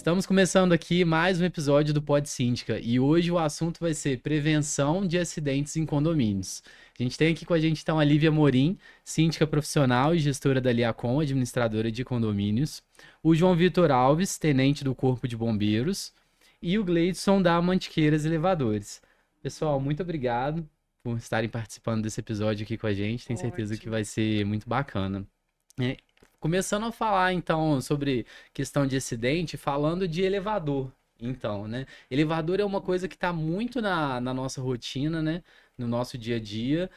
Estamos começando aqui mais um episódio do Pod Síndica e hoje o assunto vai ser prevenção de acidentes em condomínios. A gente tem aqui com a gente então a Lívia Morim, síndica profissional e gestora da Liacom, administradora de condomínios, o João Vitor Alves, tenente do Corpo de Bombeiros, e o Gleidson da Mantiqueiras Elevadores. Pessoal, muito obrigado por estarem participando desse episódio aqui com a gente. Tenho certeza que Ótimo. vai ser muito bacana. É, Começando a falar então sobre questão de acidente, falando de elevador. Então, né? Elevador é uma coisa que está muito na nossa rotina, né? No nosso dia a dia.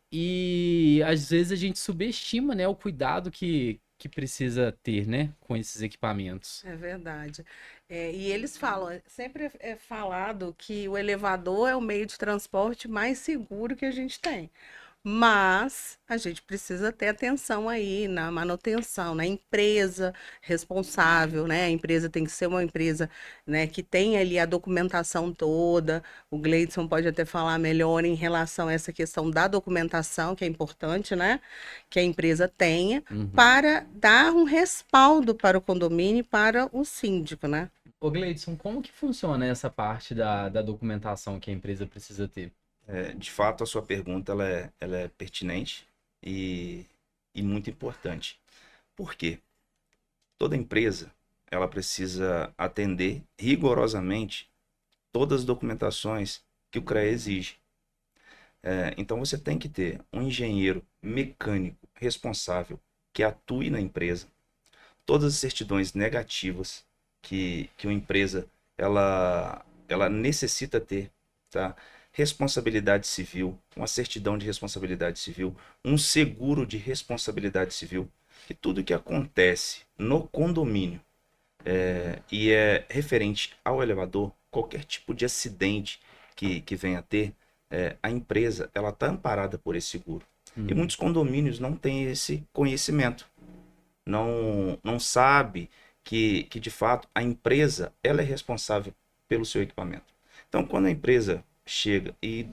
E às vezes a gente subestima, né, o cuidado que precisa ter, né, com esses equipamentos. É verdade. E eles falam, sempre é falado que o elevador é o meio de transporte mais seguro que a gente tem. Mas a gente precisa ter atenção aí na manutenção, na empresa responsável, né? A empresa tem que ser uma empresa, né, que tem ali a documentação toda. O Gleidson pode até falar melhor em relação a essa questão da documentação, que é importante, né? Que a empresa tenha, Uhum. para dar um respaldo para o condomínio e para o síndico, né? Ô, Gleidson, como que funciona essa parte da documentação que a empresa precisa ter? De fato, a sua pergunta ela é pertinente e, e muito importante. Por quê? Toda empresa ela precisa atender rigorosamente todas as documentações que o CREA exige. Então, você tem que ter um engenheiro mecânico responsável que atue na empresa, todas as certidões negativas que uma empresa ela necessita ter, tá? Responsabilidade civil, uma certidão de responsabilidade civil, um seguro de responsabilidade civil, que tudo que acontece no condomínio e é referente ao elevador, qualquer tipo de acidente que venha a ter, a empresa ela está amparada por esse seguro. E Uhum. muitos condomínios não têm esse conhecimento, não sabe que de fato a empresa ela é responsável pelo seu equipamento. Então, quando a empresa chega e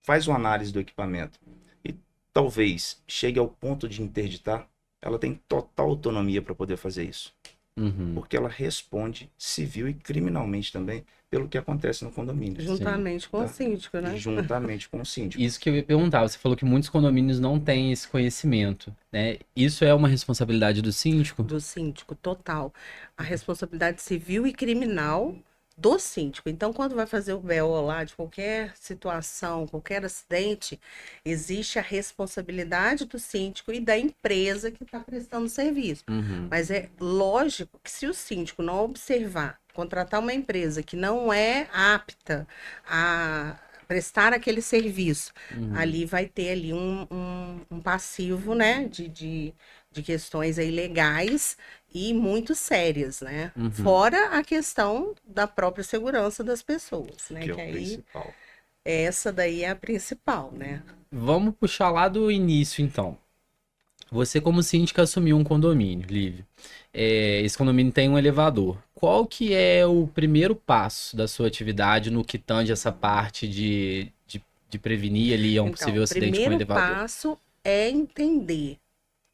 faz uma análise do equipamento e talvez chegue ao ponto de interditar, ela tem total autonomia para poder fazer isso, Uhum. porque ela responde civil e criminalmente também pelo que acontece no condomínio, Sim. Juntamente com o tá? síndico, né? Juntamente com o síndico. Isso que eu ia perguntar, você falou que muitos condomínios não têm esse conhecimento, né? Isso é uma responsabilidade do síndico? Do síndico, total. A responsabilidade civil e criminal do síndico. Então, quando vai fazer o BO lá de qualquer situação, qualquer acidente, existe a responsabilidade do síndico e da empresa que está prestando serviço. Uhum. Mas é lógico que se o síndico não observar, contratar uma empresa que não é apta a prestar aquele serviço, Uhum. ali vai ter ali um passivo, né, de questões aí legais e muito sérias, né? Uhum. Fora a questão da própria segurança das pessoas, né? Que é Que o aí principal. essa daí é a principal, né? Vamos puxar lá do início, então. Você, como síndica, assumiu um condomínio, Lívia. Esse condomínio tem um elevador. Qual que é o primeiro passo da sua atividade no que tange essa parte de prevenir ali um Então, possível o acidente com o primeiro elevador? passo é entender,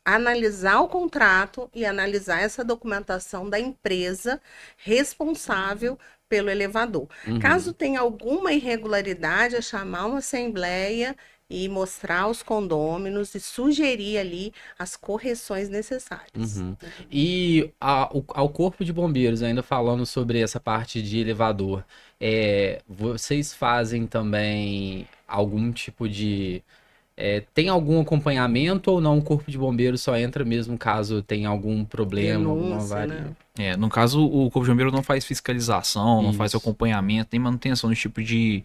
analisar o contrato e analisar essa documentação da empresa responsável pelo elevador. Caso Uhum. tenha alguma irregularidade, é chamar uma assembleia e mostrar os condôminos e sugerir ali as correções necessárias. Uhum. E ao Corpo de Bombeiros, ainda falando sobre essa parte de elevador, vocês fazem também algum tipo de. Tem algum acompanhamento ou não? O Corpo de Bombeiros só entra mesmo caso tenha algum problema, alguma Denúncia, avaria? né? No caso, o Corpo de Bombeiro não faz fiscalização, não faz Isso. acompanhamento, nem manutenção desse tipo de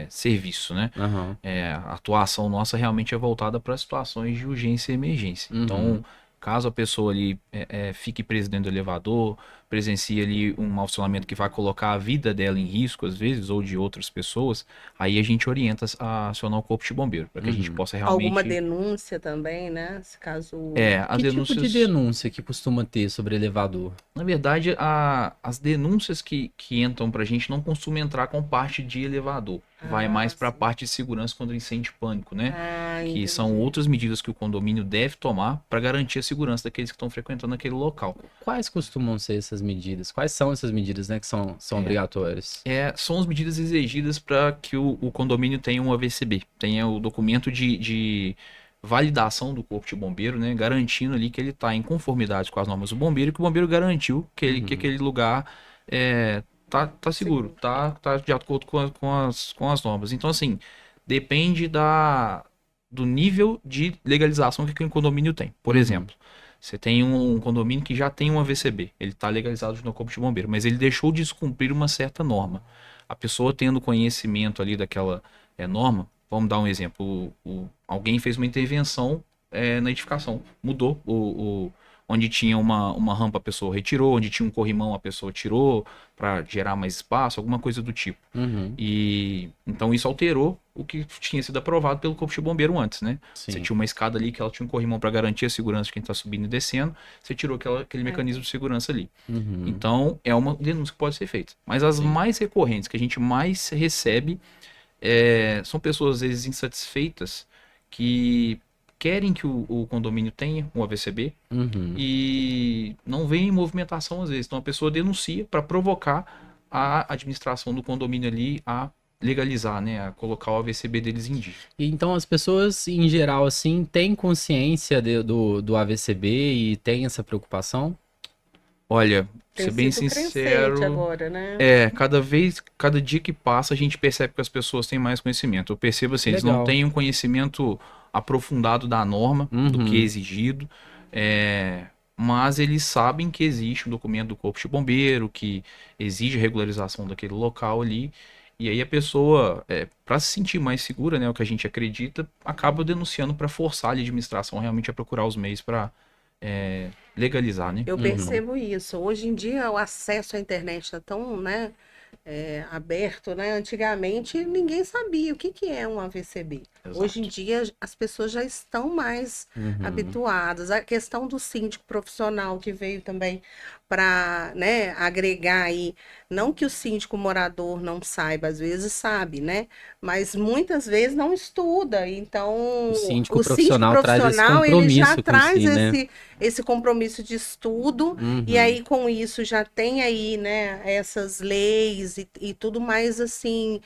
serviço, né? Aham. A atuação nossa realmente é voltada para situações de urgência e emergência. Então, Uhum. caso a pessoa ali fique presa dentro do elevador, presencie ali um mau funcionamento que vai colocar a vida dela em risco, às vezes, ou de outras pessoas, aí a gente orienta a acionar o Corpo de Bombeiro, para que a gente Uhum. possa Alguma realmente... denúncia também, né? Se caso. As Que tipo de denúncias... denúncia que costuma ter sobre elevador? Na verdade, as denúncias que entram pra gente não costumam entrar com parte de elevador. Vai Ah, mais pra sim. parte de segurança contra incêndio e pânico, né? Ah, Que são entendi. outras medidas que o condomínio deve tomar para garantir a segurança daqueles que estão frequentando aquele local. Quais costumam ser essas medidas? Quais são essas medidas, né, que são obrigatórias? São as medidas exigidas para que o condomínio tenha um AVCB, tenha o documento de validação do Corpo de Bombeiro, né, garantindo ali que ele está em conformidade com as normas do bombeiro e que o bombeiro garantiu que aquele lugar tá seguro, tá de acordo com as normas. Então, assim, depende do nível de legalização que aquele condomínio tem. Por exemplo, você tem um condomínio que já tem um AVCB, ele está legalizado no Corpo de Bombeiro, mas ele deixou de descumprir uma certa norma. A pessoa tendo conhecimento ali daquela norma, vamos dar um exemplo, alguém fez uma intervenção na edificação, mudou onde tinha uma rampa a pessoa retirou, onde tinha um corrimão a pessoa tirou para gerar mais espaço, alguma coisa do tipo. E então isso alterou o que tinha sido aprovado pelo Corpo de Bombeiro antes, né? Sim. Você tinha uma escada ali que ela tinha um corrimão para garantir a segurança de quem está subindo e descendo, você tirou aquele mecanismo de segurança ali. Então é uma denúncia que pode ser feita. Mas as mais recorrentes, que a gente mais recebe, são pessoas às vezes insatisfeitas que querem que o condomínio tenha um AVCB e não vem em movimentação às vezes. Então a pessoa denuncia para provocar a administração do condomínio ali a legalizar, né, a colocar o AVCB deles em dia. Então as pessoas, em geral, assim, têm consciência do AVCB e têm essa preocupação? Olha, Tem ser bem sido sincero, crescente agora, né? cada dia que passa a gente percebe que as pessoas têm mais conhecimento. Eu percebo assim, eles não Legal. têm um conhecimento aprofundado da norma, do que é exigido, mas eles sabem que existe um documento do Corpo de Bombeiro que exige a regularização daquele local ali, e aí a pessoa, para se sentir mais segura, né, o que a gente acredita, acaba denunciando para forçar a administração realmente a procurar os meios para legalizar, né? Eu percebo isso. Hoje em dia o acesso à internet está tão, né, aberto, né? Antigamente ninguém sabia o que é um AVCB. Exato. Hoje em dia as pessoas já estão mais habituadas. A questão do síndico profissional que veio também para, né, agregar aí, não que o síndico morador não saiba, às vezes sabe, né? Mas muitas vezes não estuda. Então, O síndico profissional traz esse compromisso ele já com traz si, né? esse compromisso de estudo, e aí com isso já tem aí, né, essas leis e tudo mais assim,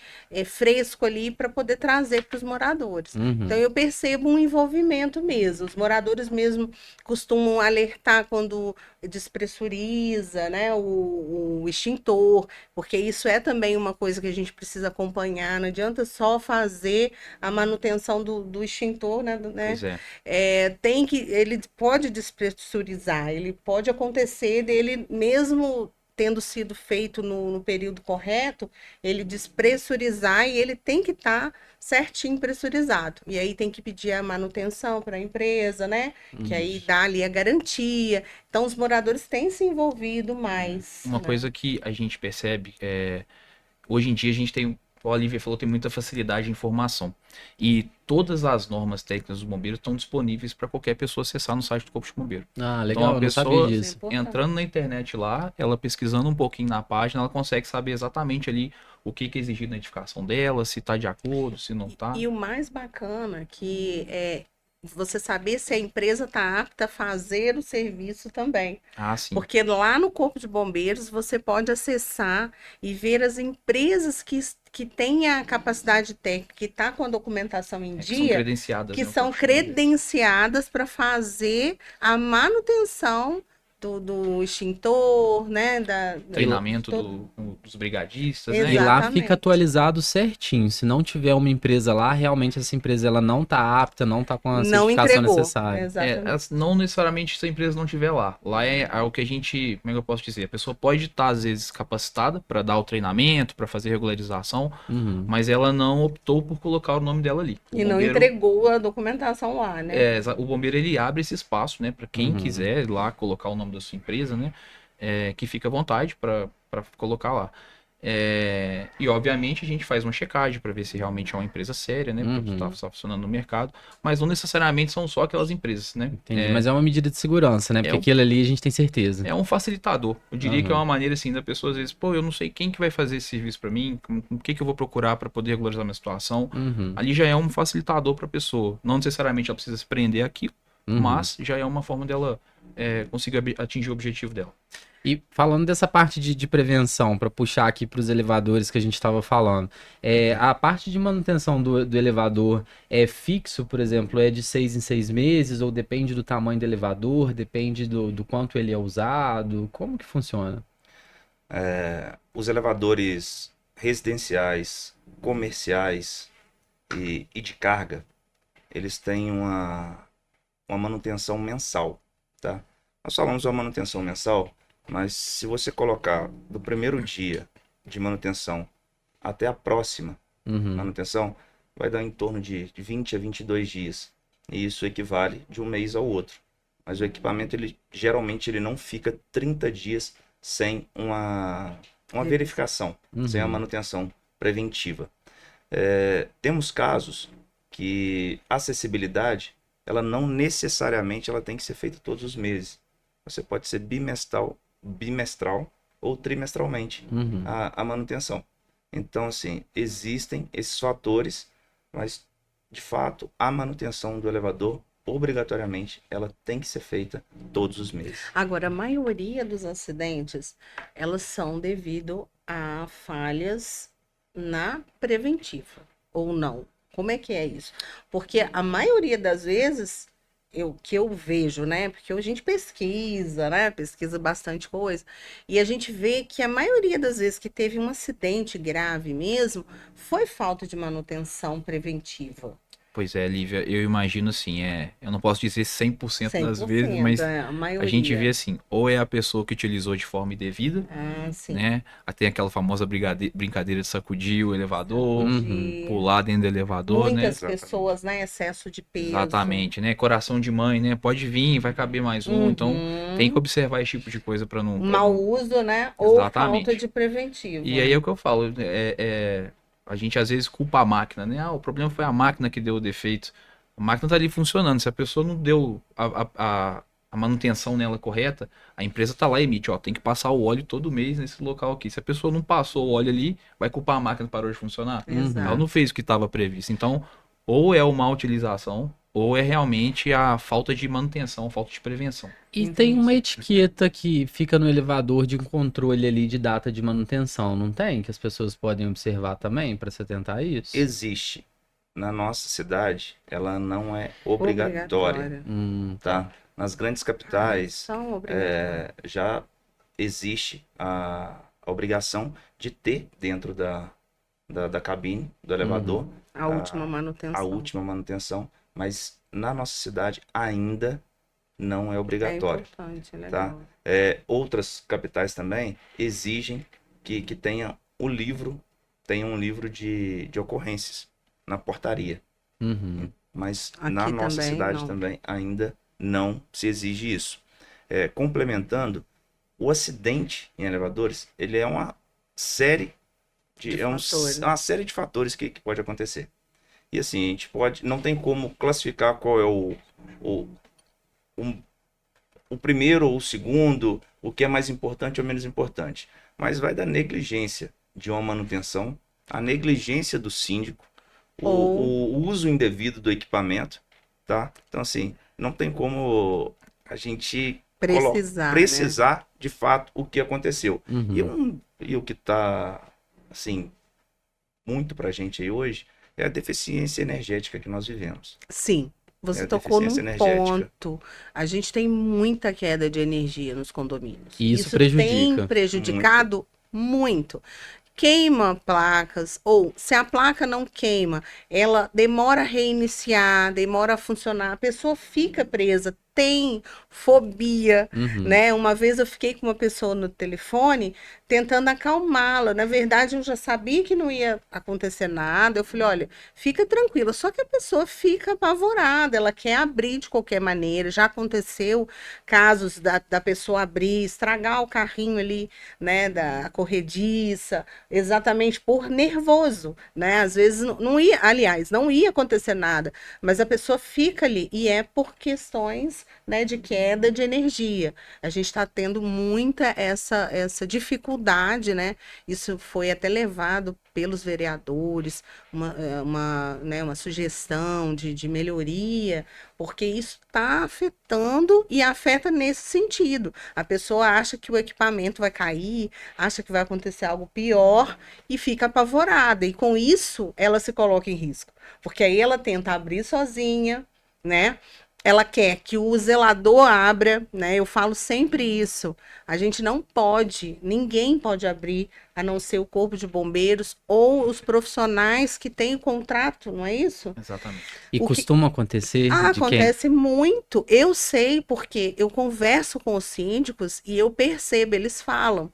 fresco ali para poder trazer para os moradores. Então eu percebo um envolvimento mesmo. Os moradores mesmo costumam alertar quando despressuriza, né, o extintor, porque isso é também uma coisa que a gente precisa acompanhar. Não adianta só fazer a manutenção do extintor, né? Pois é. Ele pode despressurizar, ele pode acontecer dele mesmo tendo sido feito no período correto, ele despressurizar e ele tem que estar certinho pressurizado. E aí tem que pedir a manutenção para a empresa, né? Que aí dá ali a garantia. Então os moradores têm se envolvido mais. Uma né? coisa que a gente percebe hoje em dia a gente tem, o Olivia falou, tem muita facilidade de informação. E todas as normas técnicas dos bombeiros estão disponíveis para qualquer pessoa acessar no site do Corpo de Bombeiro. Ah, Então, legal, a eu não sabia pessoa disso. entrando na internet lá, ela pesquisando um pouquinho na página, ela consegue saber exatamente ali o que é exigido na edificação dela, se está de acordo, se não está. E o mais bacana que é você saber se a empresa está apta a fazer o serviço também. Ah, sim. Porque lá no Corpo de Bombeiros você pode acessar e ver as empresas que têm a capacidade técnica, que está com a documentação em Que são dia, credenciadas. que né, o são Corpo de Bombeiro. credenciadas para fazer a manutenção do extintor, né? Treinamento dos brigadistas, né? E lá Exatamente. fica atualizado certinho. Se não tiver uma empresa lá, realmente essa empresa ela não tá apta, não tá com a Não certificação entregou. necessária. Exatamente. Não necessariamente se a empresa não estiver lá. Lá é o que a gente, como é que eu posso dizer? A pessoa pode estar, às vezes, capacitada para dar o treinamento, para fazer regularização, mas ela não optou por colocar o nome dela ali. O E não bombeiro- entregou a documentação lá, né? o bombeiro ele abre esse espaço, né, para quem quiser ir lá colocar o nome da sua empresa, né, que fica à vontade para colocar lá. E obviamente a gente faz uma checagem para ver se realmente é uma empresa séria, né, porque está funcionando no mercado, mas não necessariamente são só aquelas empresas, né? Entendi. Mas é uma medida de segurança, né? Porque um- aquilo ali a gente tem certeza. É um facilitador. Eu diria que é uma maneira assim da pessoa às vezes, pô, eu não sei quem que vai fazer esse serviço para mim, o que que eu vou procurar para poder regularizar minha situação. Ali já é um facilitador para a pessoa. Não necessariamente ela precisa se prender àquilo, mas já é uma forma dela conseguir atingir o objetivo dela. E falando dessa parte de prevenção, para puxar aqui para os elevadores que a gente estava falando, a parte de manutenção do elevador é fixo, por exemplo, é de 6 em 6 meses, ou depende do tamanho do elevador, depende do quanto ele é usado? Como que funciona? Os elevadores residenciais, comerciais e de carga, eles têm uma manutenção mensal, tá? Nós falamos uma manutenção mensal, mas se você colocar do primeiro dia de manutenção até a próxima Uhum. manutenção, vai dar em torno de 20 a 22 dias. E isso equivale de um mês ao outro. Mas o equipamento, geralmente, ele não fica 30 dias sem uma verificação, sem a Uhum. manutenção preventiva. Temos casos que a acessibilidade, ela não necessariamente ela tem que ser feita todos os meses. Você pode ser bimestral ou trimestralmente Uhum. a manutenção. Então, assim, existem esses fatores, mas, de fato, a manutenção do elevador, obrigatoriamente, ela tem que ser feita todos os meses. Agora, a maioria dos acidentes, elas são devido a falhas na preventiva, ou não? Como é que é isso? Porque a maioria das vezes, que eu vejo, né? Porque a gente pesquisa, né? Pesquisa bastante coisa. E a gente vê que a maioria das vezes que teve um acidente grave mesmo, foi falta de manutenção preventiva. Pois é, Lívia, eu imagino assim, eu não posso dizer 100% das vezes, 100%, mas a a maioria. gente vê assim, ou é a pessoa que utilizou de forma indevida, Ah, sim. né? Tem aquela famosa brincadeira de sacudir o elevador, Uhum. pular dentro do elevador, né? Muitas Exatamente. pessoas, né? Excesso de peso. Exatamente, né? Coração de mãe, né? Pode vir, vai caber mais um, então Uhum. tem que observar esse tipo de coisa para não... Mau uso, né? Ou Exatamente. falta de preventivo. E aí é o que eu falo, a gente às vezes culpa a máquina, né? O problema foi a máquina que deu o defeito. A máquina tá ali funcionando, se a pessoa não deu a manutenção nela correta, a empresa tá lá e emite, ó, tem que passar o óleo todo mês nesse local aqui. Se a pessoa não passou o óleo ali, vai culpar a máquina que parou de funcionar? Exato. Ela não fez o que estava previsto. Então, ou é uma utilização, ou é realmente a falta de manutenção, falta de prevenção. E tem uma etiqueta que fica no elevador de controle ali de data de manutenção, não tem? Que as pessoas podem observar também para se atentar a isso? Existe. Na nossa cidade, ela não é obrigatória, tá? Nas grandes capitais, São obrigatórias. já existe a obrigação de ter dentro da cabine do elevador A última manutenção. a última manutenção, mas na nossa cidade ainda não é obrigatório. É importante, é Tá? legal. Outras capitais também exigem que tenha um livro de ocorrências na portaria. Uhum. Mas Aqui na nossa também cidade não. também ainda não se exige isso. Complementando, o acidente em elevadores, ele é uma série Fatores. uma série de fatores que pode acontecer. E assim, a gente não tem como classificar qual é o primeiro ou o segundo, o que é mais importante ou menos importante. Mas vai da negligência de uma manutenção, a negligência do síndico, o uso indevido do equipamento, tá? Então, assim, não tem como a gente precisar de fato o que aconteceu. Uhum. E o que está, assim, muito pra gente aí hoje é a deficiência energética que nós vivemos. Sim, você a tocou num deficiência energética. ponto. A gente tem muita queda de energia nos condomínios. E isso prejudica. tem prejudicado muito. Queima placas, ou se a placa não queima, ela demora a reiniciar, demora a funcionar, a pessoa fica presa, tem fobia, Uhum. né? Uma vez eu fiquei com uma pessoa no telefone tentando acalmá-la. Na verdade, eu já sabia que não ia acontecer nada. Eu falei, olha, fica tranquila. Só que a pessoa fica apavorada, ela quer abrir de qualquer maneira. Já aconteceu casos da pessoa abrir, estragar o carrinho ali, né, da corrediça, exatamente por nervoso, né? Às vezes não ia, aliás, não ia acontecer nada, mas a pessoa fica ali e é por questões né, de queda de energia. A gente está tendo muita essa dificuldade, né? Isso foi até levado pelos vereadores, uma sugestão de melhoria, porque isso está afetando e afeta nesse sentido. A pessoa acha que o equipamento vai cair, acha que vai acontecer algo pior e fica apavorada. E com isso, ela se coloca em risco. Porque aí ela tenta abrir sozinha, né? Ela quer que o zelador abra, né? Eu falo sempre isso. A gente não pode, ninguém pode abrir, a não ser o Corpo de Bombeiros ou os profissionais que têm o contrato, não é isso? Exatamente. E O que- costuma acontecer de quem? Acontece muito. Eu sei porque eu converso com os síndicos e eu percebo, eles falam.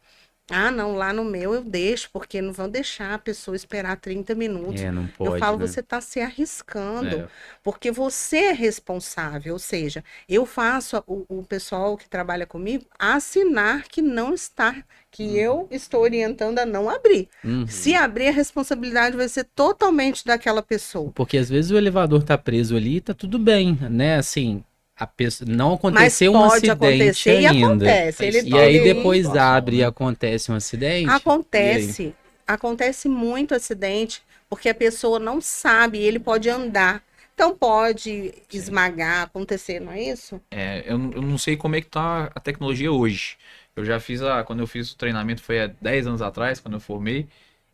Ah, não, lá no meu eu deixo, porque não vão deixar a pessoa esperar 30 minutos. Não Eu pode, falo, né? você está se arriscando, É. porque você é responsável. Ou seja, eu faço o pessoal que trabalha comigo assinar que não está, que eu estou orientando a não abrir. Uhum. Se abrir, a responsabilidade vai ser totalmente daquela pessoa. Porque às vezes o elevador tá preso ali, tá tudo bem, né? Assim, a pessoa não Mas aconteceu um pode acidente acontecer e ainda. acontece. Ele E aí tem- depois Situação, abre e né? acontece um acidente. Acontece, acontece muito acidente, porque a pessoa não sabe, ele pode andar. Então pode esmagar, acontecer, não é isso? Eu não sei como é que tá a tecnologia hoje. Eu já fiz quando eu fiz o treinamento foi há 10 anos atrás, quando eu formei,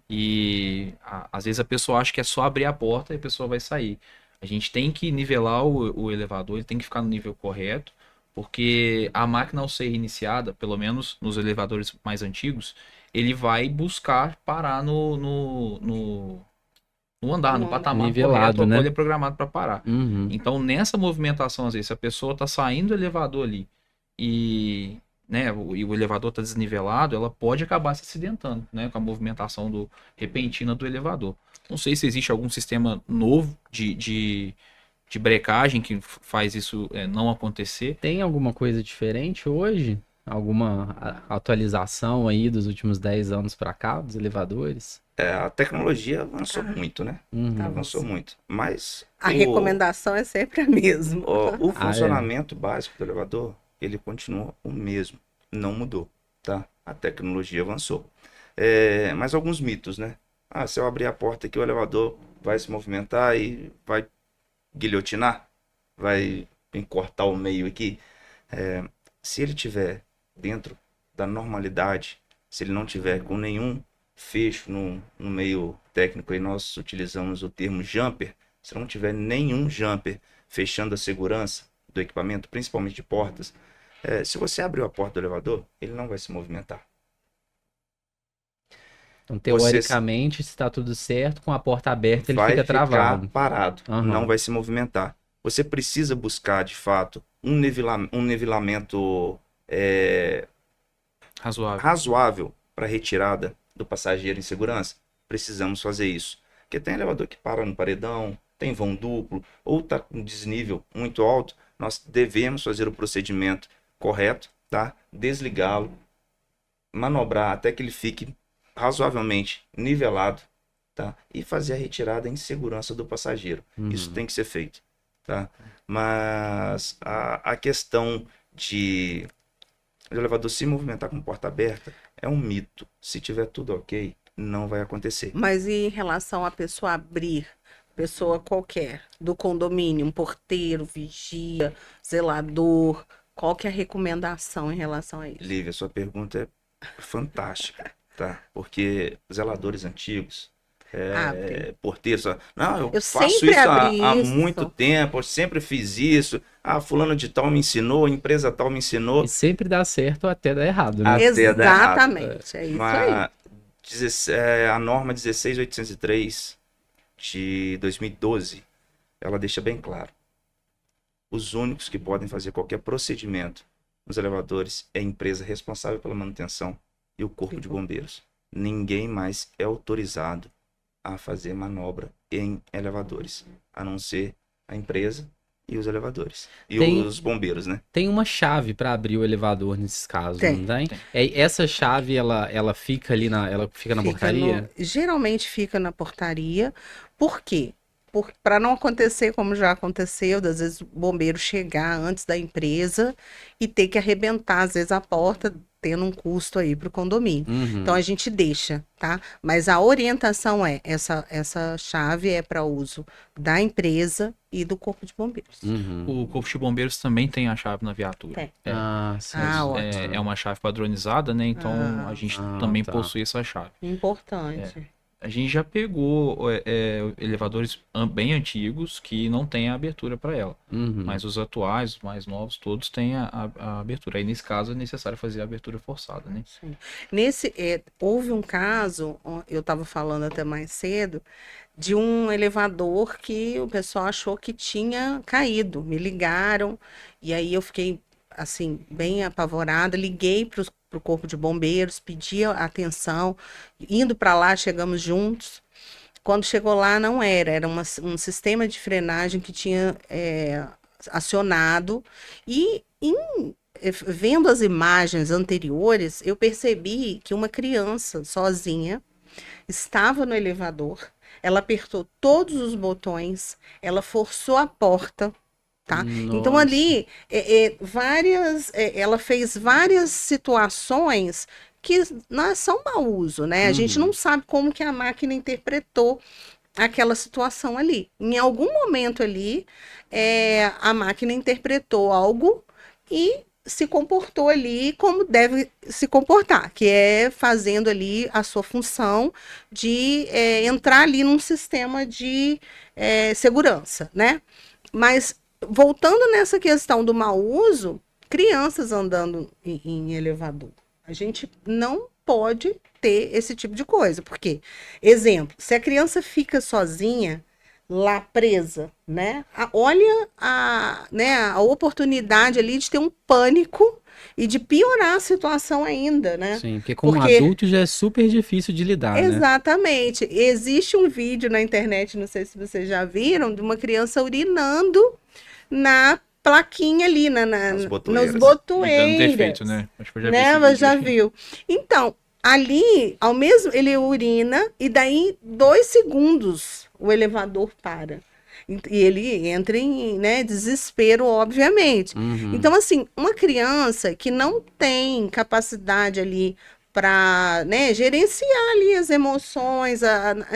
e às vezes a pessoa acha que é só abrir a porta e a pessoa vai sair. A gente tem que nivelar o elevador, ele tem que ficar no nível correto, porque a máquina ao ser iniciada, pelo menos nos elevadores mais antigos, ele vai buscar parar no andar, no No patamar Nivelado, correto, né? ele é programado para parar. Uhum. Então, nessa movimentação, às vezes, se a pessoa está saindo do elevador ali e, né, o elevador está desnivelado, ela pode acabar se acidentando, né, com a movimentação repentina do elevador. Não sei se existe algum sistema novo de brecagem que faz isso não acontecer. Tem alguma coisa diferente hoje? Alguma atualização aí dos últimos 10 anos para cá, dos elevadores? A tecnologia avançou muito, né? Uhum. Tá. Avançou muito. Mas A recomendação é sempre a mesma. o Ah, é. funcionamento básico do elevador, ele continua o mesmo. Não mudou, tá? A tecnologia avançou. Mas alguns mitos, né? Ah, se eu abrir a porta aqui, o elevador vai se movimentar e vai guilhotinar? Vai encortar o meio aqui? Se ele tiver dentro da normalidade, se ele não tiver com nenhum fecho no meio técnico, aí nós utilizamos o termo jumper, se não tiver nenhum jumper fechando a segurança do equipamento, principalmente de portas, se você abriu a porta do elevador, ele não vai se movimentar. Então, teoricamente, se está tudo certo, com a porta aberta, ele Vai fica ficar travado. parado, Aham. não vai se movimentar. Você precisa buscar, de fato, um nivelamento Razoável. razoável para retirada do passageiro em segurança. Precisamos fazer isso. Porque tem elevador que para no paredão, tem vão duplo, ou está com desnível muito alto. Nós devemos fazer o procedimento correto, tá? Desligá-lo, manobrar até que ele fique razoavelmente nivelado, tá? E fazer a retirada em segurança do passageiro. Uhum. Isso tem que ser feito, tá? Mas a questão de o elevador se movimentar com porta aberta é um mito. Se tiver tudo ok, não vai acontecer. Mas e em relação à pessoa abrir, pessoa qualquer, do condomínio, um porteiro, vigia, zelador, qual que é a recomendação em relação a isso? Lívia, sua pergunta é fantástica, tá? Porque zeladores antigos, Abre. porteiros, não, eu Eu faço sempre isso abri há isso. muito tempo, eu sempre fiz isso. Ah, fulano de tal me ensinou, empresa tal me ensinou. E sempre dá certo até dá errado, né? Até dar errado. Exatamente, é isso aí. Mas a norma 16803 de 2012, ela deixa bem claro. Os únicos que podem fazer qualquer procedimento nos elevadores é a empresa responsável pela manutenção e o Corpo de Bombeiros. Ninguém mais é autorizado a fazer manobra em elevadores, a não ser a empresa e os elevadores. E Tem- os bombeiros, né? Tem uma chave para abrir o elevador nesses casos, Tem. não tem? Essa chave, ela fica ali ela fica na Fica portaria? geralmente fica na portaria. Por quê? para não acontecer como já aconteceu, às vezes o bombeiro chegar antes da empresa e ter que arrebentar, às vezes, a porta, tendo um custo aí para o condomínio. Então a gente deixa, tá? Mas a orientação é, essa chave é para uso da empresa e do Corpo de Bombeiros. O Corpo de Bombeiros também tem a chave na viatura. Tem. É, Ah, sim. ótimo. é uma chave padronizada, né? Então a gente também tá. possui essa chave. Importante. A gente já pegou elevadores bem antigos que não tem a abertura para ela. Mas os atuais, os mais novos, todos têm a abertura. Aí, nesse caso, é necessário fazer a abertura forçada, né? Sim. Houve um caso, eu estava falando até mais cedo, de um elevador que o pessoal achou que tinha caído. Me ligaram, e aí eu fiquei, assim, bem apavorada. Liguei para o Corpo de Bombeiros, pedi atenção. Indo para lá, chegamos juntos. Quando chegou lá, não era um sistema de frenagem que tinha acionado. E vendo as imagens anteriores, eu percebi que uma criança sozinha estava no elevador. Ela apertou todos os botões, ela forçou a porta, tá? Então Nossa. ali, ela fez várias situações que não são mau uso, né? A gente não sabe como que a máquina interpretou aquela situação ali. Em algum momento ali, a máquina interpretou algo e se comportou ali como deve se comportar, que é fazendo ali a sua função de entrar ali num sistema de segurança, né? Mas voltando nessa questão do mau uso, crianças andando em elevador, a gente não pode ter esse tipo de coisa, porque, exemplo, se a criança fica sozinha lá presa, né? Olha a oportunidade ali de ter um pânico e de piorar a situação ainda, né? Sim, porque como adulto já é super difícil de lidar, né? Exatamente. Existe um vídeo na internet, não sei se vocês já viram, de uma criança urinando na plaquinha ali, nos botoeiras. Dando botoeiras. defeito, né? Acho que eu já vi Né? esse Mas vídeo já aí. viu. Então, ali, ele urina e daí 2 segundos o elevador para. E ele entra em, né, desespero, obviamente. Então, assim, uma criança que não tem capacidade ali para, né, gerenciar ali as emoções,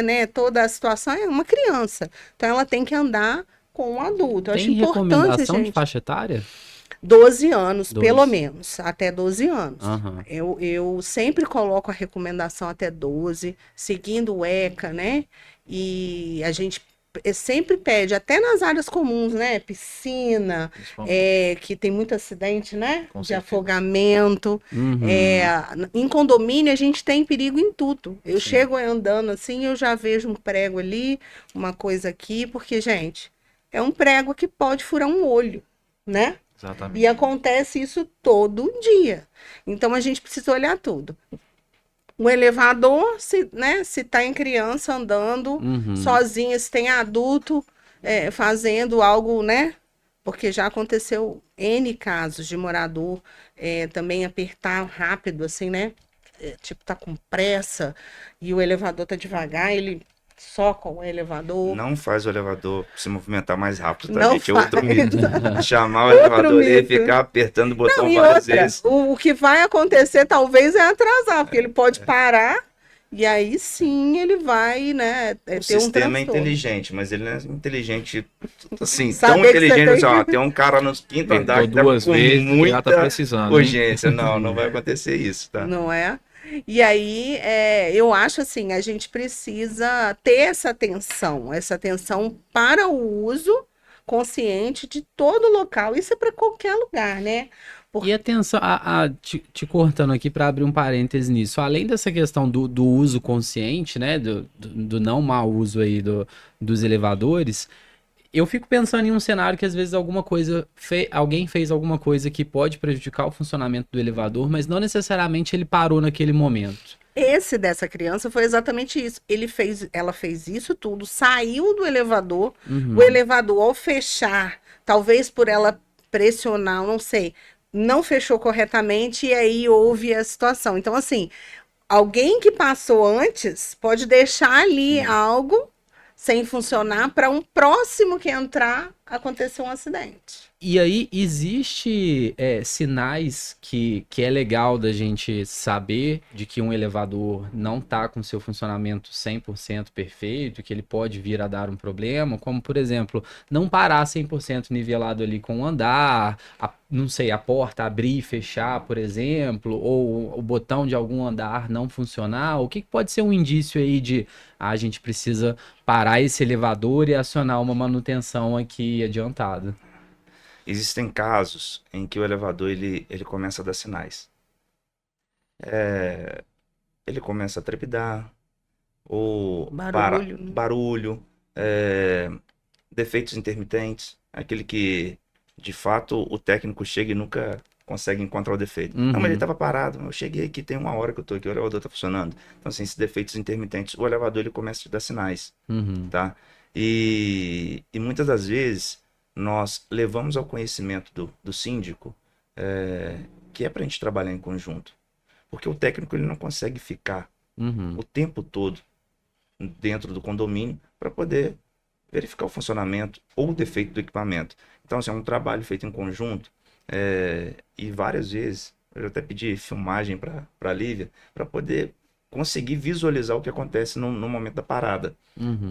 né, toda a situação, é uma criança. Então, ela tem que andar com um adulto. Eu acho Tem importante, recomendação de gente. faixa etária? 12 anos, 12. pelo menos, até 12 anos. Aham. Eu sempre coloco a recomendação até 12, seguindo o ECA, né? E a gente sempre pede, até nas áreas comuns, né? Piscina, Principalmente. que tem muito acidente, né? Com De certeza. afogamento. Em condomínio, a gente tem perigo em tudo. Eu chego andando assim, eu já vejo um prego ali, uma coisa aqui, porque, gente, é um prego que pode furar um olho, né? Exatamente. E acontece isso todo dia. Então a gente precisa olhar tudo. O elevador, se tá em criança andando sozinha, se tem adulto fazendo algo, né? Porque já aconteceu N casos de morador também apertar rápido, assim, né? Tipo, tá com pressa e o elevador tá devagar, ele soca o elevador. Não faz o elevador se movimentar mais rápido, tá, Não gente? É outro faz. mito. Chamar o Outro elevador e mito. ficar apertando o botão Não, e várias outra, vezes. o que vai acontecer talvez é atrasar, porque ele pode parar e aí sim ele vai, né, O ter um sistema é transtorno. inteligente, mas ele não é inteligente, assim, Saber tão que você inteligente tem assim, ó, que- tem um cara no quinto andar Tentou que tá duas com vezes, já muita tá precisando, hein? urgência. Não vai acontecer isso, tá? Não é? E aí, eu acho assim, a gente precisa ter essa atenção para o uso consciente de todo local. Isso é para qualquer lugar, né? E atenção, te cortando aqui para abrir um parêntese nisso, além dessa questão do uso consciente, né, do não mau uso aí dos elevadores, eu fico pensando em um cenário que às vezes alguém fez alguma coisa que pode prejudicar o funcionamento do elevador, mas não necessariamente ele parou naquele momento. Esse dessa criança foi exatamente isso. Ela fez isso tudo, saiu do elevador, o elevador ao fechar, talvez por ela pressionar, não sei, não fechou corretamente e aí houve a situação. Então, assim, alguém que passou antes pode deixar ali algo sem funcionar para um próximo que entrar acontecer um acidente. E aí, existe sinais que é legal da gente saber de que um elevador não está com seu funcionamento 100% perfeito, que ele pode vir a dar um problema, como, por exemplo, não parar 100% nivelado ali com o andar, não sei, a porta abrir e fechar, por exemplo, ou o botão de algum andar não funcionar. O que pode ser um indício aí de a gente precisa parar esse elevador e acionar uma manutenção aqui adiantada? Existem casos em que o elevador ele começa a dar sinais. Ele começa a trepidar, ou Barulho, né? barulho, defeitos intermitentes, aquele que de fato o técnico chega e nunca consegue encontrar o defeito. Não, mas ele estava parado, eu cheguei aqui, tem uma hora que eu tô aqui, o elevador está funcionando. Então, assim, esses defeitos intermitentes, o elevador ele começa a dar sinais, tá? E muitas das vezes nós levamos ao conhecimento do síndico que é para a gente trabalhar em conjunto. Porque o técnico ele não consegue ficar o tempo todo dentro do condomínio para poder verificar o funcionamento ou o defeito do equipamento. Então, assim, é um trabalho feito em conjunto e várias vezes eu até pedi filmagem para a Lívia para poder conseguir visualizar o que acontece no momento da parada,